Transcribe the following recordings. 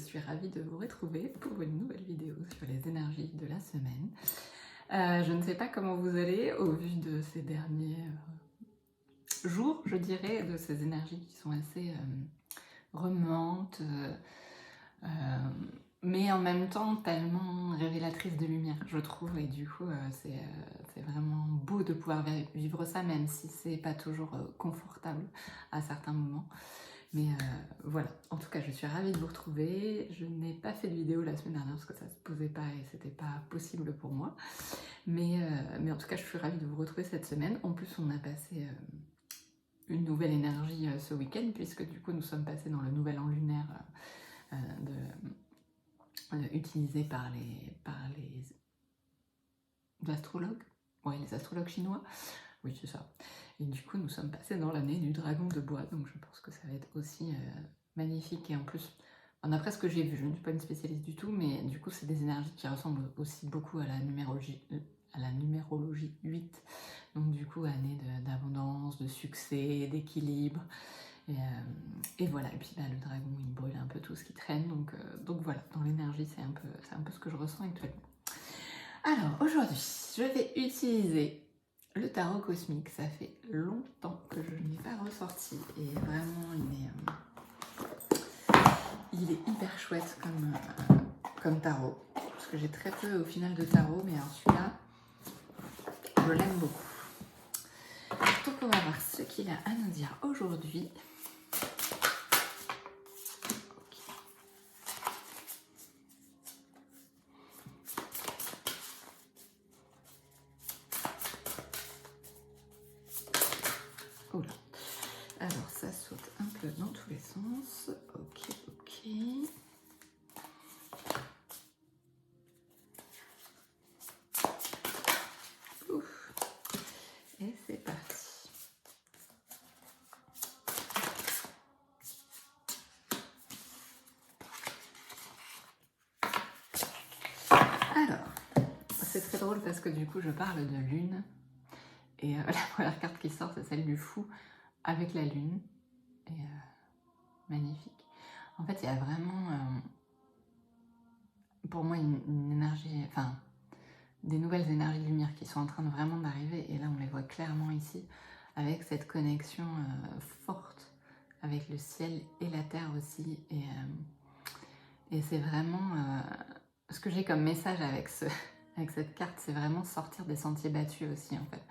suis ravie de vous retrouver pour une nouvelle vidéo sur les énergies de la semaine. Je ne sais pas comment vous allez au vu de ces derniers jours, je dirais, de ces énergies qui sont assez remuantes, mais en même temps tellement révélatrices de lumière, je trouve, et du coup c'est vraiment beau de pouvoir vivre ça, même si c'est pas toujours confortable à certains moments. Mais voilà, en tout cas je suis ravie de vous retrouver. Je n'ai pas fait de vidéo la semaine dernière parce que ça se posait pas et c'était pas possible pour moi. Mais en tout cas je suis ravie de vous retrouver cette semaine. En plus on a passé une nouvelle énergie ce week-end, puisque du coup nous sommes passés dans le nouvel an lunaire utilisé par les astrologues. Ouais, les astrologues chinois. Oui, c'est ça. Et du coup, nous sommes passés dans l'année du dragon de bois, donc je pense que ça va être aussi magnifique. Et en plus, d'après ce que j'ai vu, je ne suis pas une spécialiste du tout, mais du coup, c'est des énergies qui ressemblent aussi beaucoup à la numérologie 8. Donc du coup, année d'abondance, de succès, d'équilibre. Et voilà, et puis le dragon, il brûle un peu tout ce qui traîne, donc voilà, dans l'énergie, c'est un peu ce que je ressens actuellement. Alors, aujourd'hui, je vais utiliser le tarot cosmique. Ça fait longtemps que je ne l'ai pas ressorti et vraiment il est hyper chouette comme tarot, parce que j'ai très peu au final de tarot, mais alors celui-là je l'aime beaucoup. Donc on va voir ce qu'il a à nous dire aujourd'hui. Oula. Alors ça saute un peu dans tous les sens. Ok. Ouf. Et c'est parti. Alors, c'est très drôle parce que du coup je parle de lune. Et la première carte qui sort, c'est celle du fou avec la lune. Et magnifique. En fait, il y a vraiment, pour moi, une énergie, enfin, des nouvelles énergies de lumière qui sont en train de vraiment d'arriver. Et là, on les voit clairement ici, avec cette connexion forte avec le ciel et la terre aussi. Et c'est vraiment ce que j'ai comme message avec cette carte, c'est vraiment sortir des sentiers battus aussi, en fait.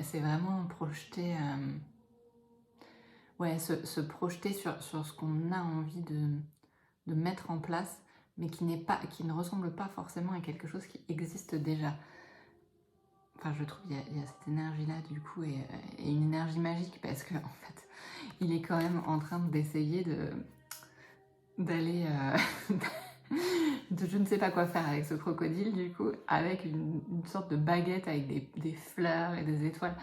C'est vraiment projeter, se projeter sur ce qu'on a envie de mettre en place, mais qui ne ressemble pas forcément à quelque chose qui existe déjà. Enfin, je trouve qu'il y a cette énergie-là, du coup, et une énergie magique, parce que en fait, il est quand même en train d'essayer d'aller de je ne sais pas quoi faire avec ce crocodile, du coup, avec une sorte de baguette avec des fleurs et des étoiles.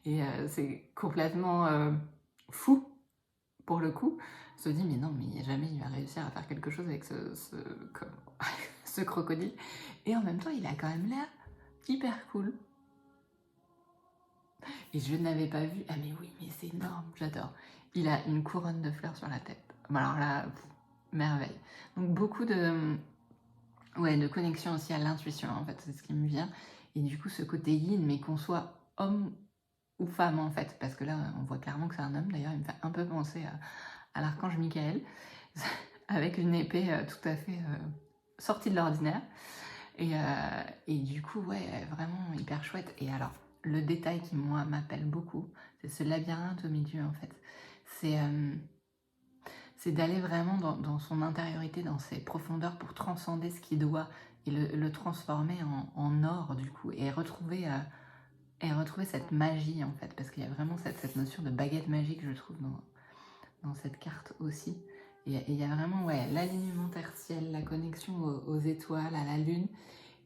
Et c'est complètement fou, pour le coup. Se dit, mais non, mais jamais il va réussir à faire quelque chose avec ce crocodile. Et en même temps, il a quand même l'air hyper cool. Et je n'avais pas vu... Ah mais oui, mais c'est énorme, j'adore. Il a une couronne de fleurs sur la tête. Bon, alors là, merveille. Donc beaucoup de connexion aussi à l'intuition, en fait, c'est ce qui me vient. Et du coup, ce côté yin, mais qu'on soit homme ou femme, en fait, parce que là, on voit clairement que c'est un homme. D'ailleurs, il me fait un peu penser à l'archange Michael, avec une épée tout à fait sortie de l'ordinaire. Et du coup, ouais, vraiment hyper chouette. Et alors, le détail qui, moi, m'appelle beaucoup, c'est ce labyrinthe au milieu, en fait. C'est d'aller vraiment dans son intériorité, dans ses profondeurs, pour transcender ce qui doit et le transformer en or, du coup, et retrouver cette magie, en fait, parce qu'il y a vraiment cette notion de baguette magique, je trouve, dans cette carte aussi. Et il y a vraiment l'alignement terre-ciel, la connexion aux étoiles, à la lune,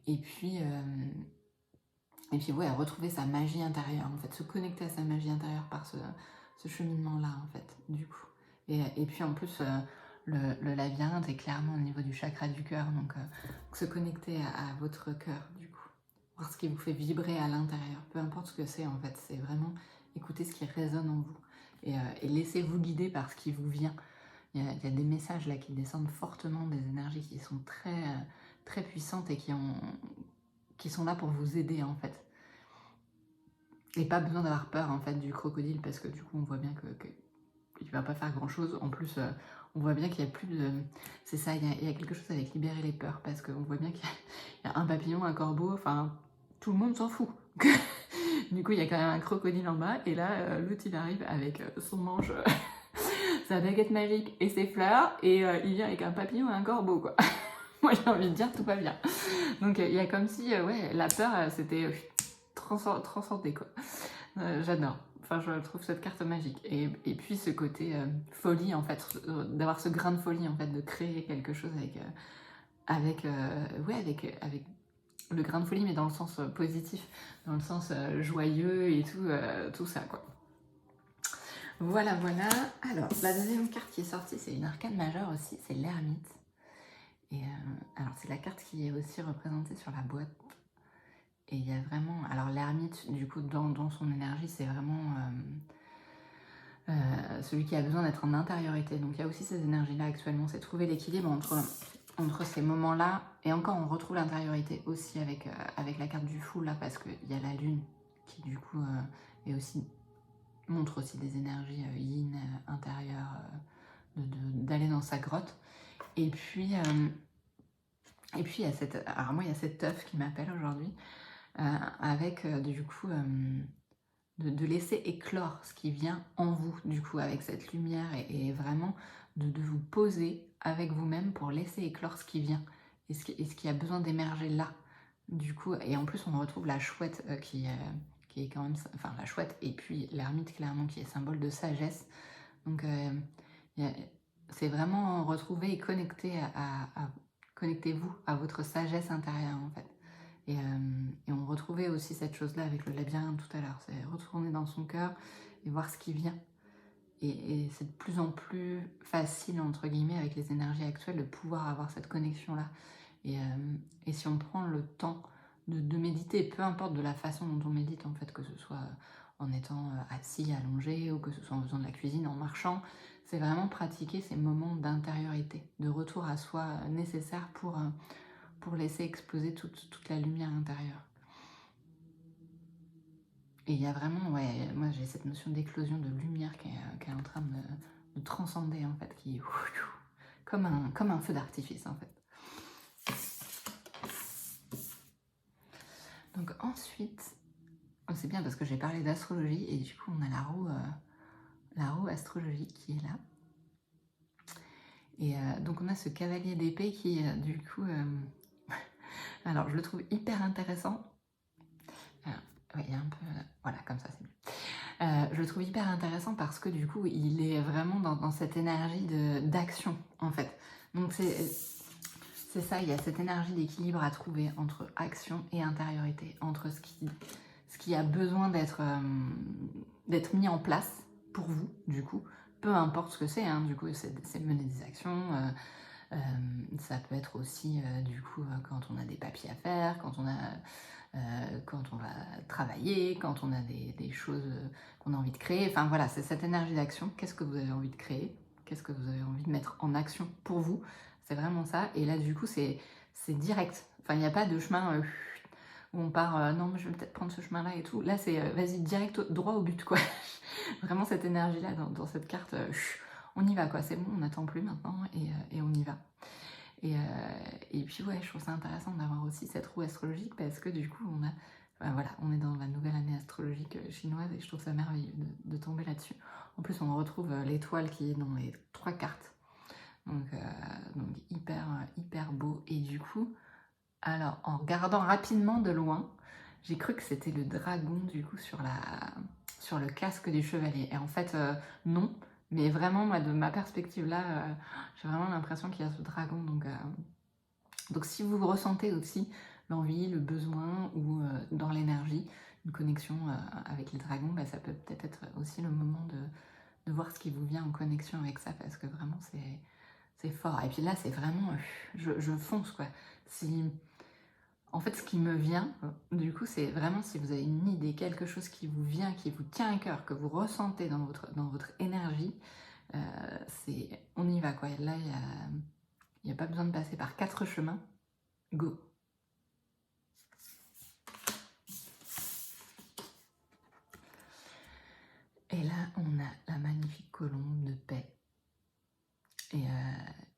et puis retrouver sa magie intérieure, en fait, se connecter à sa magie intérieure par ce cheminement-là, en fait, du coup. Et puis en plus, le labyrinthe est clairement au niveau du chakra du cœur, donc se connecter à votre cœur, du coup. Voir ce qui vous fait vibrer à l'intérieur, peu importe ce que c'est, en fait, c'est vraiment écouter ce qui résonne en vous. Et laissez-vous guider par ce qui vous vient. il y a des messages là qui descendent fortement, des énergies qui sont très puissantes et qui sont là pour vous aider en fait. Et pas besoin d'avoir peur en fait du crocodile, parce que du coup on voit bien il va pas faire grand chose. En plus, on voit bien qu'il y a plus de... C'est ça, il y a quelque chose avec libérer les peurs, parce qu'on voit bien qu'il y a un papillon, un corbeau, enfin tout le monde s'en fout. Du coup il y a quand même un crocodile en bas, et là l'autre il arrive avec son manche, sa baguette magique et ses fleurs, et il vient avec un papillon et un corbeau quoi. Moi j'ai envie de dire tout va bien. Donc il y a comme si ouais, la peur c'était transcendé quoi. J'adore. Enfin, je trouve cette carte magique. Et puis ce côté folie, en fait, d'avoir ce grain de folie, en fait, de créer quelque chose avec le grain de folie, mais dans le sens positif, dans le sens joyeux et tout ça, quoi. Voilà, voilà. Alors, la deuxième carte qui est sortie, c'est une arcane majeure aussi, c'est l'ermite. Et alors, c'est la carte qui est aussi représentée sur la boîte. Et il y a vraiment... Alors l'ermite, du coup, dans son énergie, c'est vraiment celui qui a besoin d'être en intériorité. Donc il y a aussi ces énergies-là actuellement. C'est trouver l'équilibre entre ces moments-là. Et encore, on retrouve l'intériorité aussi avec la carte du fou, là, parce qu'il y a la lune qui, du coup, montre aussi des énergies yin intérieures, d'aller dans sa grotte. Et puis, il y a cette... Alors moi, il y a cette teuf qui m'appelle aujourd'hui. Avec du coup de laisser éclore ce qui vient en vous, du coup, avec cette lumière, et vraiment de vous poser avec vous-même pour laisser éclore ce qui vient et ce qui a besoin d'émerger là, du coup. Et en plus on retrouve la chouette qui est quand même, enfin la chouette, et puis l'ermite clairement qui est symbole de sagesse. Donc c'est vraiment retrouver et connecter connectez-vous à votre sagesse intérieure en fait. Et on retrouvait aussi cette chose-là avec le labyrinthe tout à l'heure, c'est retourner dans son cœur et voir ce qui vient. Et c'est de plus en plus facile, entre guillemets, avec les énergies actuelles, de pouvoir avoir cette connexion-là. Et si on prend le temps de méditer, peu importe de la façon dont on médite, en fait, que ce soit en étant assis, allongé, ou que ce soit en faisant de la cuisine, en marchant, c'est vraiment pratiquer ces moments d'intériorité, de retour à soi nécessaires pour laisser exploser toute la lumière intérieure. Et il y a vraiment, ouais, moi j'ai cette notion d'éclosion de lumière qui est en train de transcender, en fait, qui est comme un feu d'artifice, en fait. Donc ensuite, c'est bien parce que j'ai parlé d'astrologie, et du coup on a la roue astrologique qui est là. Et donc on a ce cavalier d'épée qui, du coup... alors je le trouve hyper intéressant. Ouais, il y a un peu... voilà, comme ça c'est mieux. Je le trouve hyper intéressant parce que du coup il est vraiment dans cette énergie d'action en fait. Donc c'est ça, il y a cette énergie d'équilibre à trouver entre action et intériorité, entre ce qui a besoin d'être mis en place pour vous, du coup, peu importe ce que c'est, hein, du coup c'est mener des actions, ça peut être aussi du coup quand on a des papiers à faire, quand on va travailler, quand on a des choses qu'on a envie de créer. Enfin voilà, c'est cette énergie d'action. Qu'est-ce que vous avez envie de créer? Qu'est-ce que vous avez envie de mettre en action pour vous? C'est vraiment ça. Et là, du coup, c'est direct. Enfin, il n'y a pas de chemin où on part, non, mais je vais peut-être prendre ce chemin-là et tout. Là, c'est vas-y, direct, droit au but, quoi. Vraiment cette énergie-là dans cette carte, on y va, quoi. C'est bon, on n'attend plus maintenant, et on y va. Et puis ouais, je trouve ça intéressant d'avoir aussi cette roue astrologique, parce que du coup on est dans la nouvelle année astrologique chinoise, et je trouve ça merveilleux de tomber là-dessus. En plus on retrouve l'étoile qui est dans les 3 cartes, donc hyper beau. Et du coup, alors en regardant rapidement de loin, j'ai cru que c'était le dragon du coup sur le casque du chevalier, et en fait non. Mais vraiment, moi, de ma perspective là, j'ai vraiment l'impression qu'il y a ce dragon. Donc si vous ressentez aussi l'envie, le besoin, ou dans l'énergie, une connexion avec les dragons, bah, ça peut peut-être être aussi le moment de voir ce qui vous vient en connexion avec ça, parce que vraiment, c'est fort. Et puis là, c'est vraiment... je fonce, quoi. En fait, ce qui me vient, du coup, c'est vraiment si vous avez une idée, quelque chose qui vous vient, qui vous tient à cœur, que vous ressentez dans votre énergie, On y va quoi. Là, il n'y a pas besoin de passer par 4 chemins. Go. Et là, on a la magnifique colombe de paix. Et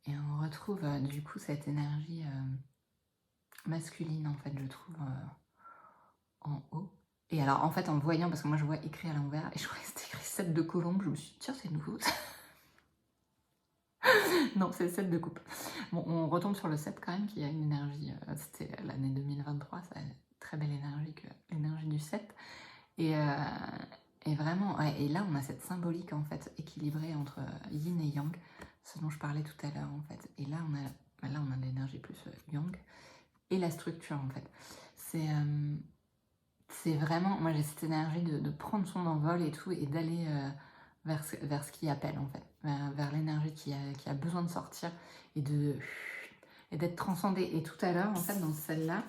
on retrouve du coup cette énergie masculine, en fait, je trouve, en haut. Et alors, en fait, en voyant, parce que moi, je vois écrit à l'envers, et je croyais que c'était écrit 7 de colombe, je me suis dit, tiens, c'est nouveau. Non, c'est 7 de coupe. Bon, on retombe sur le 7 quand même, qui a une énergie, c'était l'année 2023, ça a une très belle énergie, l'énergie du 7. Et vraiment, ouais, et là on a cette symbolique en fait équilibrée entre yin et yang, ce dont je parlais tout à l'heure en fait. Et là on a l'énergie plus yang et la structure en fait. C'est vraiment, moi j'ai cette énergie de prendre son envol et tout et d'aller vers ce qui appelle en fait, vers l'énergie qui a besoin de sortir et d'être transcendée. Et tout à l'heure en fait dans celle-là,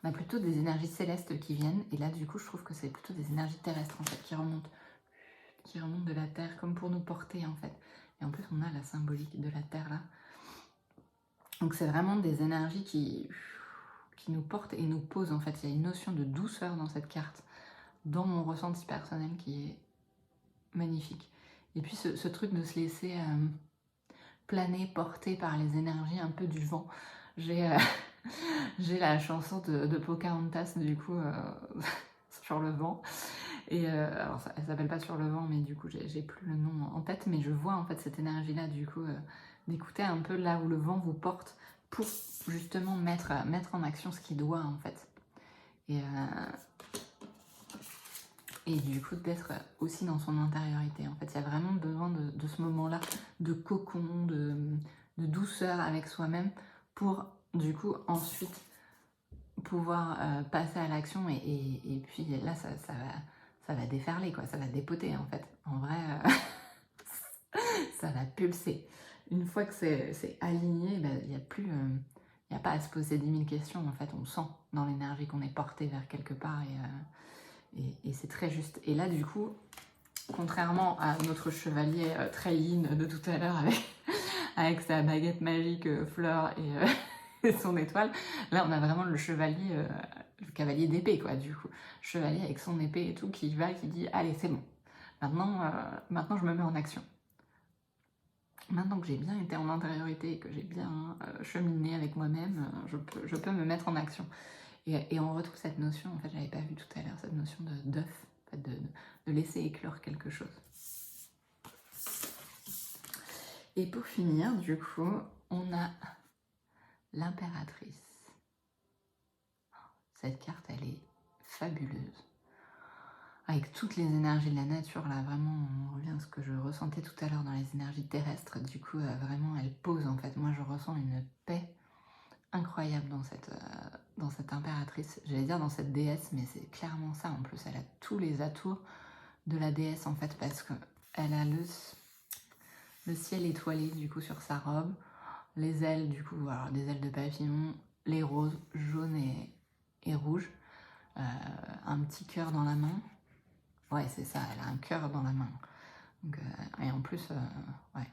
on a plutôt des énergies célestes qui viennent et là du coup je trouve que c'est plutôt des énergies terrestres en fait qui remontent de la terre comme pour nous porter en fait. Et en plus on a la symbolique de la terre là. Donc c'est vraiment des énergies qui nous portent et nous posent en fait. Il y a une notion de douceur dans cette carte, dans mon ressenti personnel qui est magnifique. Et puis ce truc de se laisser planer, porter par les énergies un peu du vent. J'ai la chanson de Pocahontas du coup sur le vent. Et alors elle s'appelle pas Sur le vent, mais du coup j'ai plus le nom en tête, mais je vois en fait cette énergie là du coup d'écouter un peu là où le vent vous porte pour justement mettre en action ce qu'il doit en fait. Et du coup d'être aussi dans son intériorité. En fait, il y a vraiment besoin de ce moment-là de cocon, de douceur avec soi-même pour du coup ensuite pouvoir passer à l'action et puis là ça va déferler quoi, ça va dépoter en fait. En vrai, ça va pulser. Une fois que c'est aligné, il n'y a plus, il n'y a pas à se poser 10 000 questions en fait. On sent dans l'énergie qu'on est porté vers quelque part et c'est très juste. Et là, du coup, contrairement à notre chevalier très yin de tout à l'heure avec sa baguette magique fleur et son étoile, là, on a vraiment le chevalier, le cavalier d'épée, quoi, du coup. Chevalier avec son épée et tout, qui va, qui dit, allez, c'est bon. Maintenant, je me mets en action. Maintenant que j'ai bien été en intériorité et que j'ai bien cheminé avec moi-même, je peux me mettre en action. Et on retrouve cette notion, en fait, j'avais pas vu tout à l'heure, cette notion d'œuf, en fait, de laisser éclore quelque chose. Et pour finir, du coup, on a l'impératrice. Cette carte, elle est fabuleuse. Avec toutes les énergies de la nature, là, vraiment, on revient à ce que je ressentais tout à l'heure dans les énergies terrestres. Du coup, vraiment, elle pose, en fait. Moi, je ressens une paix incroyable dans cette impératrice, j'allais dire dans cette déesse, mais c'est clairement ça en plus, elle a tous les atours de la déesse en fait, parce qu'elle a le ciel étoilé du coup sur sa robe, les ailes du coup, alors des ailes de papillon, les roses jaunes et rouges, un petit cœur dans la main, ouais c'est ça, elle a un cœur dans la main, donc, et en plus, ouais,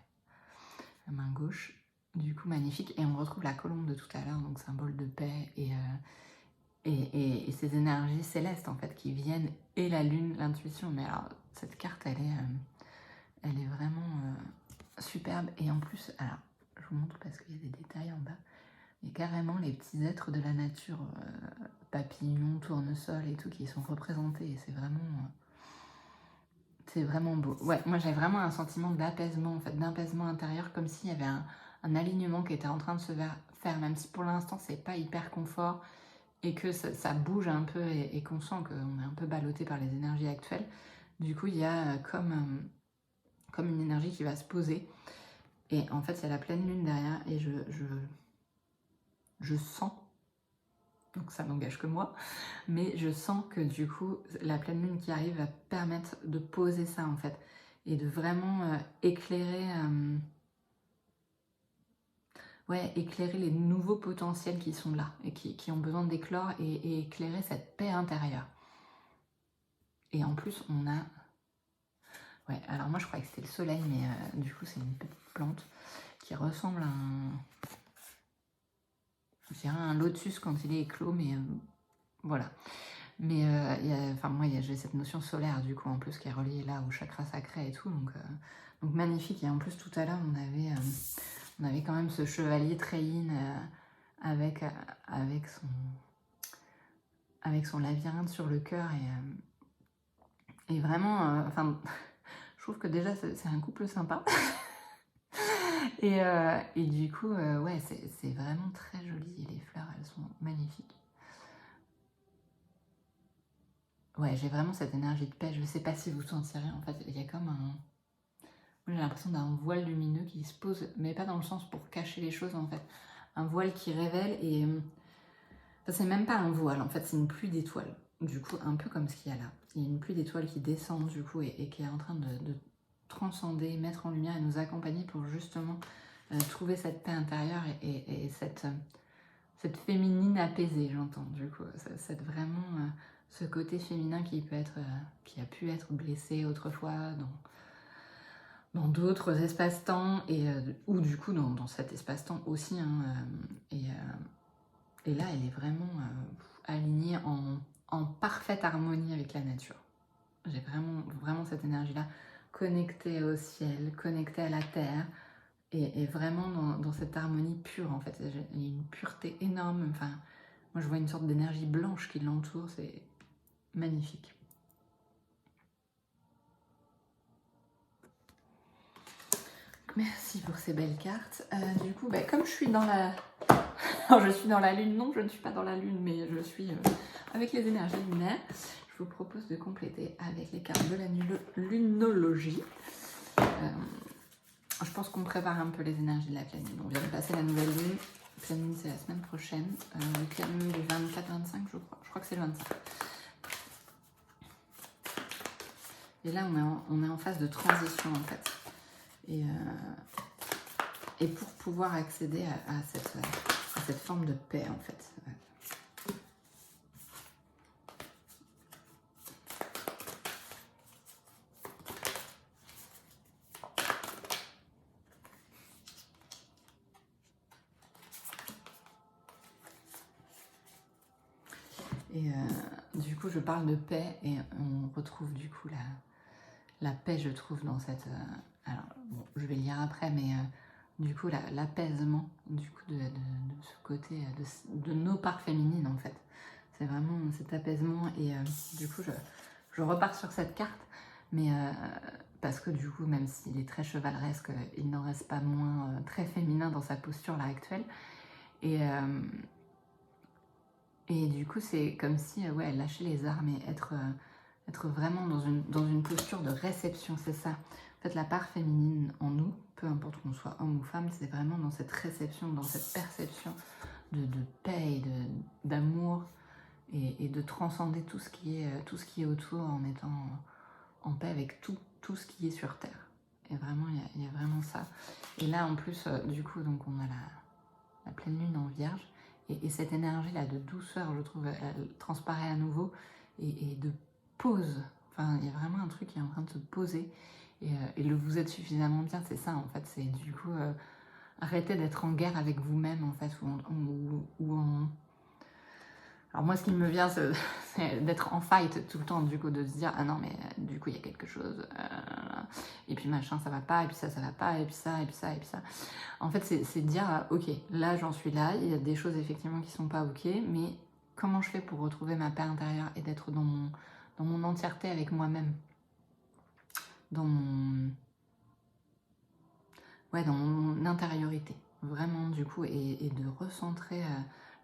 la main gauche, du coup magnifique, et on retrouve la colombe de tout à l'heure, donc symbole de paix et ces énergies célestes en fait qui viennent, et la lune, l'intuition. Mais alors cette carte elle est vraiment superbe, et en plus, alors je vous montre parce qu'il y a des détails en bas, il y a carrément les petits êtres de la nature, papillons, tournesols et tout qui sont représentés, et c'est vraiment beau. Ouais, moi j'ai vraiment un sentiment d'apaisement en fait, d'apaisement intérieur, comme s'il y avait un alignement qui était en train de se faire, même si pour l'instant c'est pas hyper confort et que ça bouge un peu et qu'on sent qu'on est un peu ballotté par les énergies actuelles. Du coup, il y a comme une énergie qui va se poser. Et en fait, il y a la pleine lune derrière et je sens, donc ça n'engage que moi, mais je sens que du coup, la pleine lune qui arrive va permettre de poser ça en fait et de vraiment éclairer les nouveaux potentiels qui sont là et qui ont besoin d'éclore et éclairer cette paix intérieure. Et en plus, on a Ouais, alors moi je croyais que c'était le soleil, mais du coup c'est une petite plante qui ressemble à je dirais un lotus quand il est éclos, mais voilà. Mais enfin moi j'ai cette notion solaire du coup en plus qui est reliée là au chakra sacré et tout, donc magnifique. Et en plus tout à l'heure on avait quand même ce chevalier très yin avec, avec son labyrinthe sur le cœur et vraiment, enfin, je trouve que déjà c'est un couple sympa. Et du coup, ouais, c'est vraiment très joli. Et les fleurs, elles sont magnifiques. Ouais, j'ai vraiment cette énergie de paix. Je sais pas si vous sentirez, en fait, il y a comme un... J'ai l'impression d'un voile lumineux qui se pose, mais pas dans le sens pour cacher les choses, en fait. Un voile qui révèle et... Ça, c'est même pas un voile, en fait, c'est une pluie d'étoiles. Du coup, un peu comme ce qu'il y a là. Il y a une pluie d'étoiles qui descend, du coup, et qui est en train de transcender, mettre en lumière et nous accompagner pour justement trouver cette paix intérieure et cette féminine apaisée, j'entends, du coup. C'est vraiment ce côté féminin qui peut être, qui a pu être blessé autrefois dans d'autres espaces-temps, ou du coup dans cet espace-temps aussi, hein, et là, elle est vraiment alignée en parfaite harmonie avec la nature. J'ai vraiment cette énergie-là, connectée au ciel, connectée à la terre, et vraiment dans cette harmonie pure, en fait. Il y a une pureté énorme. Enfin, moi, je vois une sorte d'énergie blanche qui l'entoure. C'est magnifique. Merci pour ces belles cartes. Du coup, bah, comme je suis dans la... Alors, je suis dans la lune. Non, je ne suis pas dans la lune, mais je suis avec les énergies lunaires. Je vous propose de compléter avec les cartes de la lunologie. Je pense qu'on prépare un peu les énergies de la pleine lune. On vient de passer la nouvelle lune. La pleine lune, c'est la semaine prochaine. Le pleine lune du 24-25, je crois. Je crois que c'est le 25. Et là, on est en phase de transition, en fait. Et pour pouvoir accéder à cette forme de paix, en fait. Et du coup, je parle de paix et on retrouve du coup la paix, je trouve, dans cette... alors, bon, je vais lire après, mais du coup, l'apaisement, du coup, de ce côté, de nos parts féminines, en fait. C'est vraiment cet apaisement. Et du coup, je repars sur cette carte, mais parce que du coup, même s'il est très chevaleresque, il n'en reste pas moins très féminin dans sa posture là actuelle. Et du coup, c'est comme si, ouais, lâcher les armes et être vraiment dans une posture de réception, c'est ça. En fait, la part féminine en nous, peu importe qu'on soit homme ou femme, c'est vraiment dans cette réception, dans cette perception de paix et d'amour et de transcender tout ce qui est autour en étant en paix avec tout ce qui est sur Terre. Et vraiment, il y a vraiment ça. Et là, en plus, du coup, donc on a la pleine lune en Vierge. Et cette énergie-là de douceur, je trouve, elle transparaît à nouveau et de pause. Enfin, il y a vraiment un truc qui est en train de se poser. Et le vous êtes suffisamment bien, c'est ça, en fait. C'est du coup, arrêter d'être en guerre avec vous-même, en fait. Alors moi, ce qui me vient, c'est d'être en fight tout le temps, du coup, de se dire, ah non, mais du coup, il y a quelque chose. Et puis machin, ça va pas, et puis ça va pas, et puis ça, et puis ça, et puis ça. En fait, c'est de dire, ok, là j'en suis là, il y a des choses effectivement qui sont pas ok, mais comment je fais pour retrouver ma paix intérieure et d'être dans mon entièreté avec moi-même, dans dans mon intériorité, vraiment du coup, et de recentrer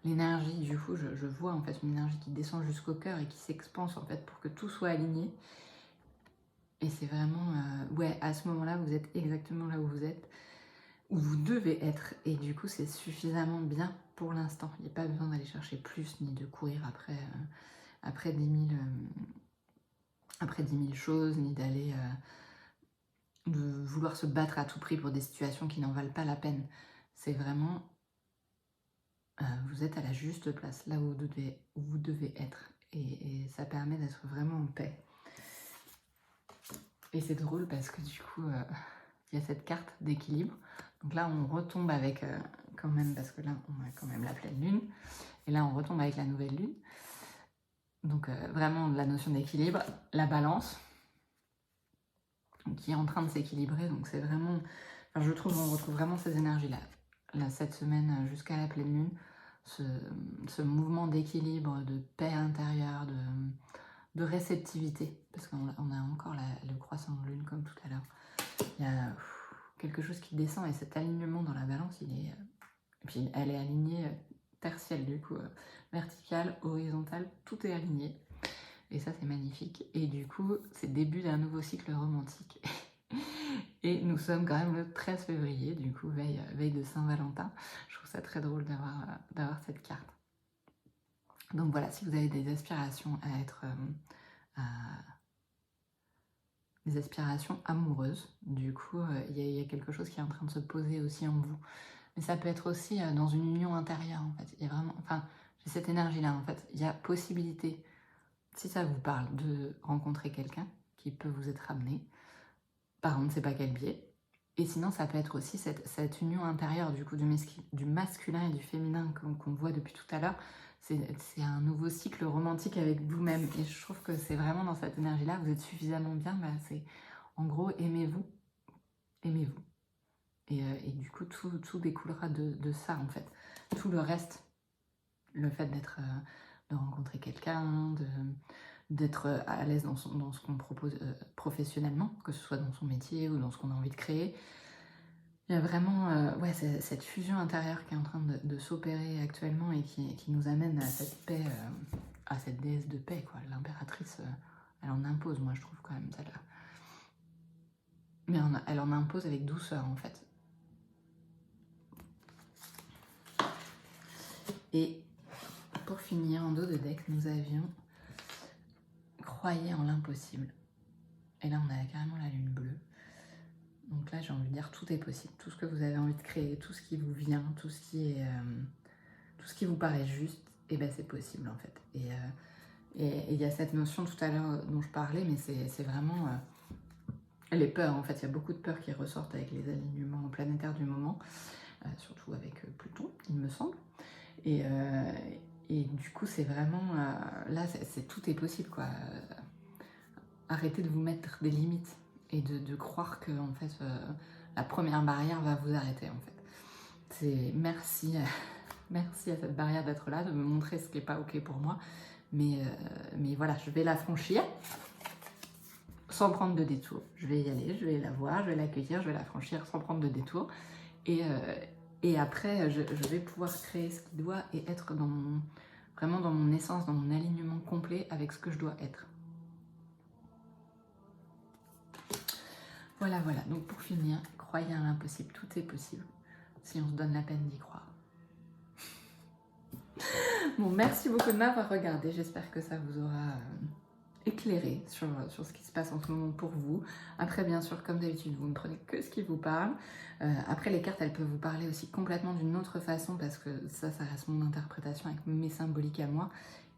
l'énergie. Du coup, je vois en fait une énergie qui descend jusqu'au cœur et qui s'expanse en fait pour que tout soit aligné. Et c'est vraiment, ouais, à ce moment-là, vous êtes exactement là où vous êtes, où vous devez être, et du coup c'est suffisamment bien pour l'instant. Il n'y a pas besoin d'aller chercher plus ni de courir après 10 000 choses, ni d'aller de vouloir se battre à tout prix pour des situations qui n'en valent pas la peine. C'est vraiment vous êtes à la juste place, là où vous devez être, et ça permet d'être vraiment en paix. Et c'est drôle parce que du coup, il y a cette carte d'équilibre. Donc là, on retombe avec, quand même, parce que là, on a quand même la pleine lune. Et là, on retombe avec la nouvelle lune. Donc vraiment, la notion d'équilibre, la balance, qui est en train de s'équilibrer. Donc c'est vraiment, enfin, je trouve, on retrouve vraiment ces énergies-là. Là, cette semaine, jusqu'à la pleine lune, ce mouvement d'équilibre, de paix intérieure, de réceptivité. Parce qu'on a encore le croissant de lune, comme tout à l'heure. Il y a quelque chose qui descend et cet alignement dans la balance, il est... Et puis elle est alignée tertielle du coup, verticale, horizontale, tout est aligné. Et ça c'est magnifique. Et du coup, c'est le début d'un nouveau cycle romantique. Et nous sommes quand même le 13 février, du coup, veille de Saint-Valentin. Je trouve ça très drôle d'avoir cette carte. Donc voilà, si vous avez des aspirations à être... des aspirations amoureuses, du coup, il y a quelque chose qui est en train de se poser aussi en vous. Mais ça peut être aussi dans une union intérieure, en fait. Il y a vraiment... Enfin, j'ai cette énergie-là, en fait. Il y a possibilité, si ça vous parle, de rencontrer quelqu'un qui peut vous être amené par on ne sait pas quel biais. Et sinon, ça peut être aussi cette union intérieure, du coup, du masculin et du féminin qu'on voit depuis tout à l'heure. C'est un nouveau cycle romantique avec vous-même. Et je trouve que c'est vraiment dans cette énergie-là, vous êtes suffisamment bien. Bah, c'est en gros, aimez-vous. Aimez-vous. Et du coup, tout découlera de ça, en fait. Tout le reste, le fait de rencontrer quelqu'un, d'être à l'aise dans ce qu'on propose professionnellement, que ce soit dans son métier ou dans ce qu'on a envie de créer. Il y a vraiment ouais, cette fusion intérieure qui est en train de s'opérer actuellement et qui nous amène à cette paix, à cette déesse de paix, quoi. L'impératrice, elle en impose, moi je trouve quand même celle-là. Mais elle en impose avec douceur en fait. Et pour finir, en dos de deck, nous avions croyez en l'impossible. Et là, on a carrément la lune bleue. Donc là, j'ai envie de dire, tout est possible. Tout ce que vous avez envie de créer, tout ce qui vous vient, tout ce qui vous paraît juste, et ben c'est possible en fait. Et il y a cette notion tout à l'heure dont je parlais, mais c'est vraiment les peurs en fait. Il y a beaucoup de peurs qui ressortent avec les alignements planétaires du moment, surtout avec Pluton, il me semble. Et du coup, c'est vraiment là, tout est possible quoi. Arrêtez de vous mettre des limites et de croire que en fait la première barrière va vous arrêter en fait. C'est merci à cette barrière d'être là, de me montrer ce qui n'est pas ok pour moi, mais voilà, je vais la franchir sans prendre de détour. Je vais y aller, je vais la voir, je vais l'accueillir, je vais la franchir sans prendre de détour, et après je vais pouvoir créer ce qui doit et être vraiment dans mon essence, dans mon alignement complet avec ce que je dois être. Voilà, donc pour finir, croyez à l'impossible, tout est possible, si on se donne la peine d'y croire. Bon, merci beaucoup de m'avoir regardé, j'espère que ça vous aura éclairé sur ce qui se passe en ce moment pour vous. Après, bien sûr, comme d'habitude, vous ne prenez que ce qui vous parle. Après, les cartes, elles peuvent vous parler aussi complètement d'une autre façon, parce que ça reste mon interprétation avec mes symboliques à moi,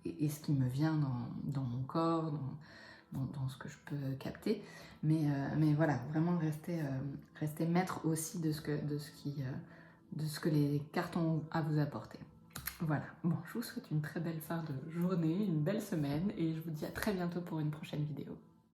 et ce qui me vient dans mon corps, dans ce que je peux capter. Mais voilà, vraiment rester maître aussi de ce que les cartes ont à vous apporter. Voilà, bon, je vous souhaite une très belle fin de journée, une belle semaine, et je vous dis à très bientôt pour une prochaine vidéo.